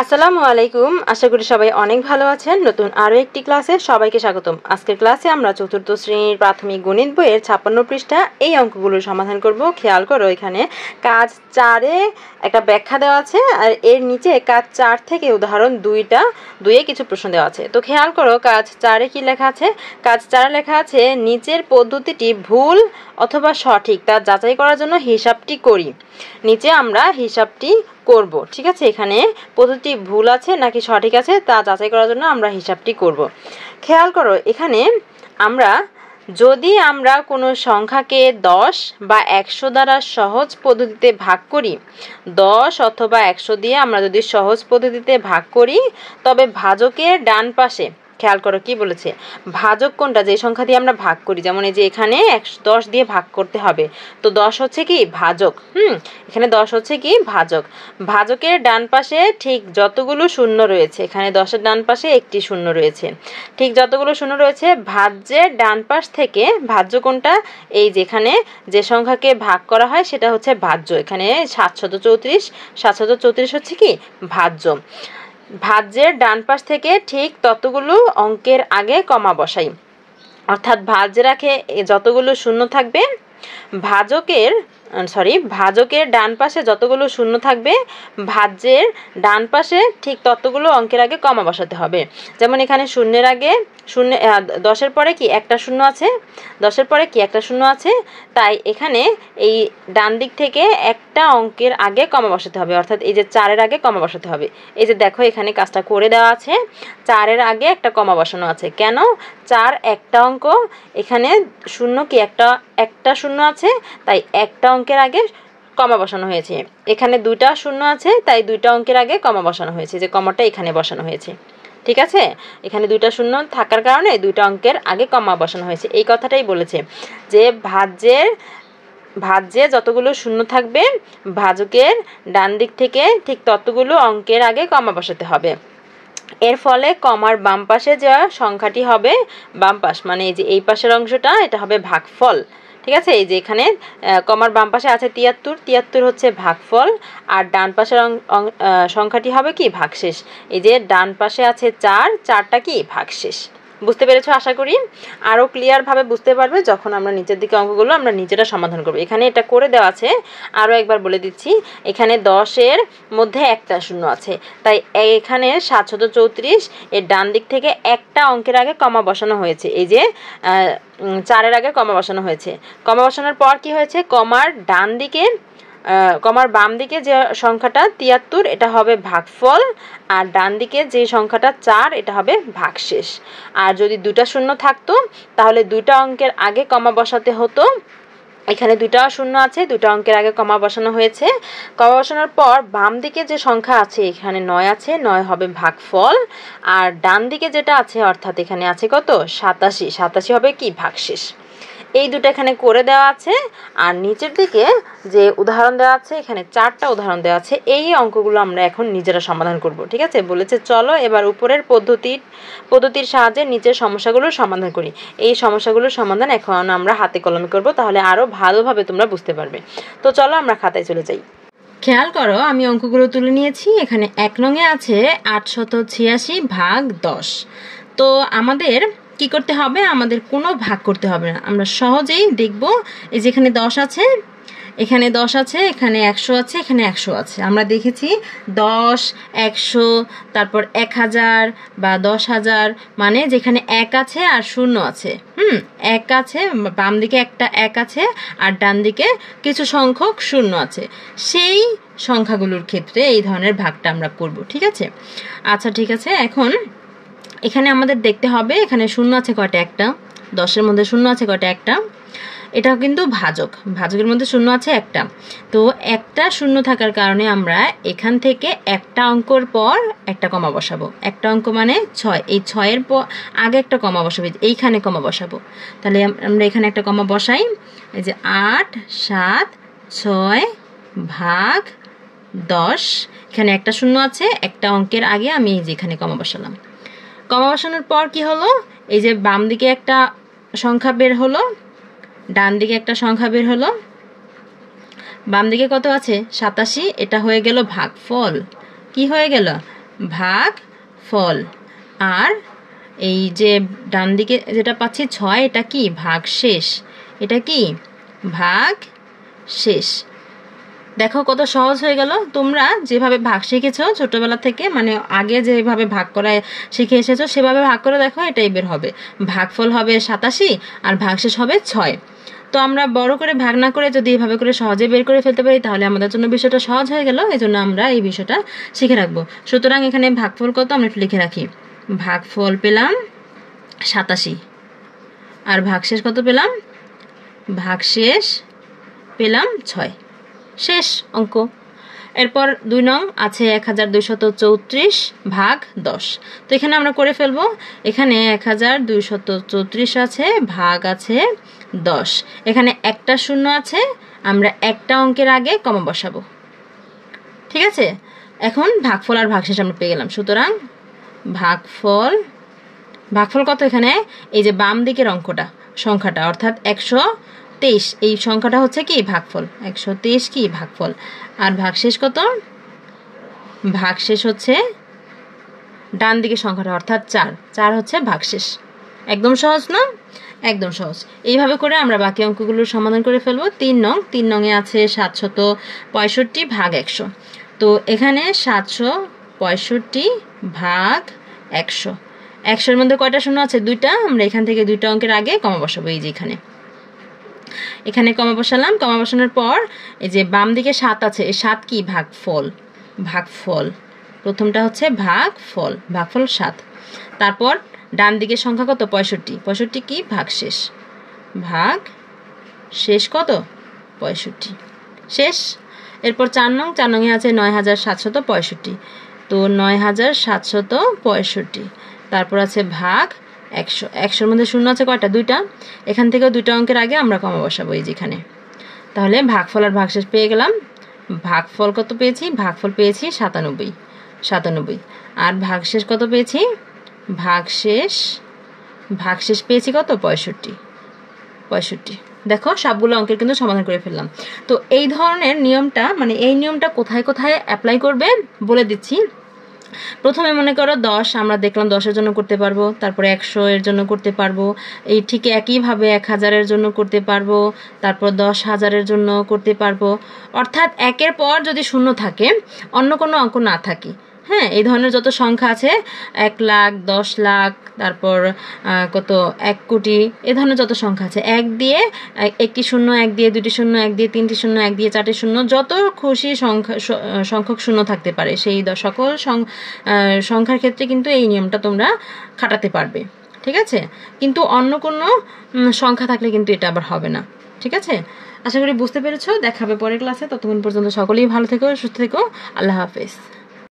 আসসালামু আলাইকুম। আশা করি সবাই অনেক ভালো আছেন। নতুন আরও একটি ক্লাসে সবাইকে স্বাগতম। আজকের ক্লাসে আমরা চতুর্থ শ্রেণীর প্রাথমিক গণিত বইয়ের 56 পৃষ্ঠা এই অঙ্কগুলোর সমাধান করব। খেয়াল করো, এখানে কাজ 4-এ একটা ব্যাখ্যা দেওয়া আছে আর এর নিচে কাজ 4 থেকে উদাহরণ 2-এ কিছু প্রশ্ন দেওয়া আছে। তো খেয়াল করো, কাজ 4-এ কি লেখা আছে? কাজ 4-এ লেখা আছে, নিচের পদ্ধতিটি ভুল অথবা সঠিক তা যাচাই করার জন্য হিসাবটি করি। নিচে আমরা হিসাবটি করব, ঠিক আছে? এখানে পদ্ধতি ভুল আছে নাকি সঠিক আছে তা যাচাই করার জন্য আমরা হিসাবটি করব। খেয়াল করো, এখানে যদি আমরা কোনো সংখ্যাকে 10 বা 100 দ্বারা সহজ পদ্ধতিতে ভাগ করি, 10 অথবা 100 দিয়ে আমরা যদি সহজ পদ্ধতিতে ভাগ করি, তবে ভাজকের ডান পাশে, খেয়াল করো কি বলেছে, ভাজক কোনটা, যে সংখ্যা দিয়ে আমরা ভাগ করি, যেমন এই যে এখানে 10 দিয়ে ভাগ করতে হবে, তো 10 হচ্ছে কি ভাজক। এখানে 10 হচ্ছে কি ভাজক। ভাজকের ডান পাশে ঠিক যতগুলো শূন্য রয়েছে, এখানে 10-এর ডান পাশে একটি শূন্য রয়েছে, ঠিক যতগুলো শূন্য রয়েছে, ভাজ্যের ডান পাশ থেকে ভাজ্য কোনটা, এই যেখানে যে সংখ্যাকে ভাগ করা হয় সেটা হচ্ছে ভাজ্য। এখানে 734 হচ্ছে কি ভাজ্য। ভাজ্যের ডান পাশ থেকে ঠিক ততগুলো অঙ্কের আগে কমা বসাই, অর্থাৎ ভাজ্যের আগে যতগুলো শূন্য থাকবে, ভাজকের ডান পাশে যতগুলো শূন্য থাকবে, ভাজ্যের ডান পাশে ঠিক ততগুলো অঙ্কের আগে কমা বসাতে হবে। যেমন এখানে 10-এর পরে কি একটা শূন্য আছে, 10-এর পরে কি একটা শূন্য আছে, তাই এখানে এই ডান দিক থেকে একটা অঙ্কের আগে কমা বসাতে হবে, অর্থাৎ এই যে 4-এর আগে কমা বসাতে হবে। এই যে দেখো, এখানে কাজটা করে দেওয়া আছে, 4-এর আগে একটা কমা বসানো আছে। কেন? 4 একটা অঙ্ক, এখানে শূন্য কি একটা শূন্য আছে, তাই একটা অঙ্কের আগে কমা বসানো হয়েছে। এখানে 2টা শূন্য আছে, তাই 2টা অঙ্কের আগে কমা বসানো হয়েছে, যে কমাটা এখানে বসানো হয়েছে, ঠিক আছে? এখানে 2টা শূন্য থাকার কারণে 2টা অঙ্কের আগে কমা বসানো হয়েছে। এই কথাটাই বলেছে যে ভাজ্যে যতগুলো শূন্য থাকবে, ভাজকের ডান দিক থেকে ঠিক ততগুলো অঙ্কের আগে কমা বসাতে হবে। এর ফলে কমার বাম পাশে যে সংখ্যাটি হবে, বাম পাশ মানে এই যে এই পাশের অংশটা, এটা হবে ভাগফল, ঠিক আছে? এই যে এখানে কমার বাম পাশে আছে 73 হচ্ছে ভাগফল, আর ডান পাশের সংখ্যাটি হবে কি ভাগশেষ। এই যে ডান পাশে আছে 4টা কি ভাগশেষ। বুঝতে পেরেছো আশা করি। আরও ক্লিয়ারভাবে বুঝতে পারবে যখন আমরা নিচের দিকে অঙ্কগুলো আমরা নিজেরা সমাধান করব। এখানে এটা করে দেওয়া আছে, আরও একবার বলে দিচ্ছি, এখানে 10-এর মধ্যে একটা শূন্য আছে, তাই এখানে 734 এর ডান দিক থেকে একটা অঙ্কের আগে কমা বসানো হয়েছে। এই যে 4-এর আগে কমা বসানো হয়েছে। কমা বসানোর পর কি হয়েছে, কমার বাম দিকে যে সংখ্যাটা 73 এটা হবে ভাগফল, আর ডান দিকে যে সংখ্যাটা 4 এটা হবে ভাগশেষ। আর যদি 2টা শূন্য থাকতো, তাহলে 2টা অঙ্কের আগে কমা বসাতে হতো। এখানে 2টা শূন্য আছে, 2টা অঙ্কের আগে কমা বসানো হয়েছে। কমা বসানোর পর বাম দিকে যে সংখ্যা আছে, এখানে 9 আছে, 9 হবে ভাগফল, আর ডান দিকে যেটা আছে, অর্থাৎ এখানে আছে কত 87 হবে কি ভাগশেষ। এই দুটো এখানে করে দেওয়া আছে, আর নিচের দিকে যে উদাহরণ দেওয়া আছে, এখানে 4টা উদাহরণ দেওয়া আছে। এই অঙ্কগুলো আমরা এখন নিজেরা সমাধান করব, ঠিক আছে? বলেছে চলো এবার উপরের পদ্ধতির সাহায্যে নিচের সমস্যাগুলোর সমাধান করি। এই সমস্যাগুলোর সমাধান এখন আমরা হাতে কলমে করব, তাহলে আরও ভালোভাবে তোমরা বুঝতে পারবে। তো চলো আমরা খাতায় চলে যাই। খেয়াল করো, আমি অঙ্কগুলো তুলে নিয়েছি। এখানে 1 নংয়ে আছে 886 ভাগ 10। তো আমাদের কি করতে হবে, আমাদের কোনো ভাগ করতে হবে না, আমরা সহজেই দেখব। এই যে এখানে 10 আছে, এখানে 10 আছে, এখানে 100 আছে, এখানে 100 আছে। আমরা দেখেছি 10, 100, তারপর 1000 বা 10,000, মানে যেখানে 1 আছে আর 0 আছে, 1 আছে, বাম দিকে একটা 1 আছে আর ডান দিকে কিছু সংখ্যক 0 আছে, সেই সংখ্যাগুলোর ক্ষেত্রে এই ধরনের ভাগটা আমরা করব, ঠিক আছে? আচ্ছা, ঠিক আছে। এখন এখানে আমাদের দেখতে হবে, এখানে শূন্য আছে কয়টা, একটা। 10-এর মধ্যে শূন্য আছে কয়টা, একটা। এটাও কিন্তু ভাজকের মধ্যে শূন্য আছে একটা। তো একটা শূন্য থাকার কারণে আমরা এখান থেকে একটা অঙ্কর পর একটা কমা বসাবো। একটা অঙ্ক মানে 6, এই 6-এর আগে একটা কমা বসাবো, এইখানে কমা বসাবো। তাহলে আমরা এখানে একটা কমা বসাই, এই যে 8, 7, 6 ভাগ 10। এখানে একটা শূন্য আছে, একটা অঙ্কের আগে আমি এই যে এখানে কমা বসালাম। কমা বসানোর পর কি হলো, এই যে বাম দিকে একটা সংখ্যা বের হলো, ডান দিকে একটা সংখ্যা বের হলো। বাম দিকে কত আছে 87, এটা হয়ে গেল ভাগফল। কি হয়ে গেল ভাগ ফল, আর এই যে ডান দিকে যেটা পাচ্ছি 6 এটা কি ভাগশেষ, এটা কি ভাগ শেষ। দেখো কত সহজ হয়ে গেল। তোমরা যেভাবে ভাগ শিখেছো ছোটবেলা থেকে, মানে আগে যেভাবে ভাগ করা শিখে এসেছো সেভাবে ভাগ করে দেখো, এটাই বের হবে। ভাগফল হবে 87 আর ভাগশেষ হবে 6। তো আমরা বড় করে ভাগ না করে যদি এভাবে করে সহজে বের করে ফেলতে পারি তাহলে আমাদের জন্য বিষয়টা সহজ হয়ে গেল। এই জন্য আমরা এই বিষয়টা শিখে রাখবো। সুতরাং এখানে ভাগফল কত আমরা একটু লিখে রাখি। ভাগফল পেলাম 87 আর ভাগশেষ কত পেলাম, ভাগশেষ পেলাম 6। শেষ অঙ্ক। এরপর 2 নং আছে 1234 ভাগ 10। তো এখানে আমরা করে ফেলবো। এখানে 1234 আছে, ভাগ আছে 10। এখানে একটা শূন্য আছে, আমরা একটা অঙ্কের আগে কমা বসাবো। ঠিক আছে, এখন ভাগফল আর ভাগশেষ আমরা পেয়ে গেলাম। সুতরাং ভাগফল কত, এখানে এই যে বাম দিকের অঙ্কটা সংখ্যাটা অর্থাৎ 123, এই সংখ্যাটা হচ্ছে কি ভাগফল, 123 কি ভাগফল। আর ভাগশেষ কত, ভাগশেষ হচ্ছে ডান দিকের সংখ্যাটা অর্থাৎ 4 হচ্ছে ভাগশেষ। একদম সহজ না? একদম সহজ। এইভাবে করে আমরা বাকি অঙ্কগুলোর সমাধান করে ফেলবো। 3 নং এ আছে 765 ভাগ 100। তো এখানে 765 ভাগ 100, 100-এর মধ্যে কয়টা শূন্য আছে, 2টা। আমরা এখান থেকে 2টা অঙ্কের আগে কমা বসাবো। এই যে এখানে কমা বসালাম। কমা বসানোর পর এই যে বাম দিকে 7 আছে, এই 7 কি ভাগফল, প্রথমটা হচ্ছে ভাগফল 7। তারপর ডান দিকের সংখ্যা কত 65 কি ভাগশেষ, কত 65 শেষ। এরপর 4 নং এ আছে 9765। তো 9765, তারপর আছে ভাগ 100, 100-এর মধ্যে শূন্য আছে কয়টা, 2টা। এখান থেকেও 2টা অঙ্কের আগে আমরা কমা বসাবো এই যেখানে। তাহলে ভাগফল আর ভাগশেষ পেয়ে গেলাম। ভাগফল কত পেয়েছি, ভাগফল পেয়েছি 97, আর ভাগশেষ কত পেয়েছি, ভাগশেষ পেয়েছি কত 65। দেখো সবগুলো অঙ্কের কিন্তু সমাধান করে ফেললাম। তো এই ধরনের নিয়মটা, মানে এই নিয়মটা কোথায় কোথায় অ্যাপ্লাই করবে বলে দিচ্ছি। প্রথমে মনে করো 10 আমরা দেখলাম 10-এর জন্য করতে পারবো, তারপরে 100-এর জন্য করতে পারবো, এই ঠিক একইভাবে 1000-এর জন্য করতে পারবো, তারপর 10,000-এর জন্য করতে পারবো। অর্থাৎ একের পর যদি শূন্য থাকে, অন্য কোনো অঙ্ক না থাকে, হ্যাঁ, এই ধরনের যত সংখ্যা আছে 1 লাখ, 10 লাখ, তারপর কত 1 কোটি, এ ধরনের যত সংখ্যা আছে 1 দিয়ে 1টি শূন্য, 1 দিয়ে 2টি শূন্য, 1 দিয়ে 3টি শূন্য, 1 দিয়ে 4টি শূন্য, যত খুশি সংখ্যক শূন্য থাকতে পারে সেই সকল সংখ্যার ক্ষেত্রে কিন্তু এই নিয়মটা তোমরা খাটাতে পারবে। ঠিক আছে, কিন্তু অন্য কোনো সংখ্যা থাকলে কিন্তু এটা আবার হবে না। ঠিক আছে, আশা করি বুঝতে পেরেছো। দেখা হবে পরের ক্লাসে। ততক্ষণ পর্যন্ত সকলেই ভালো থেকো, সুস্থ থেকো। আল্লাহ হাফেজ।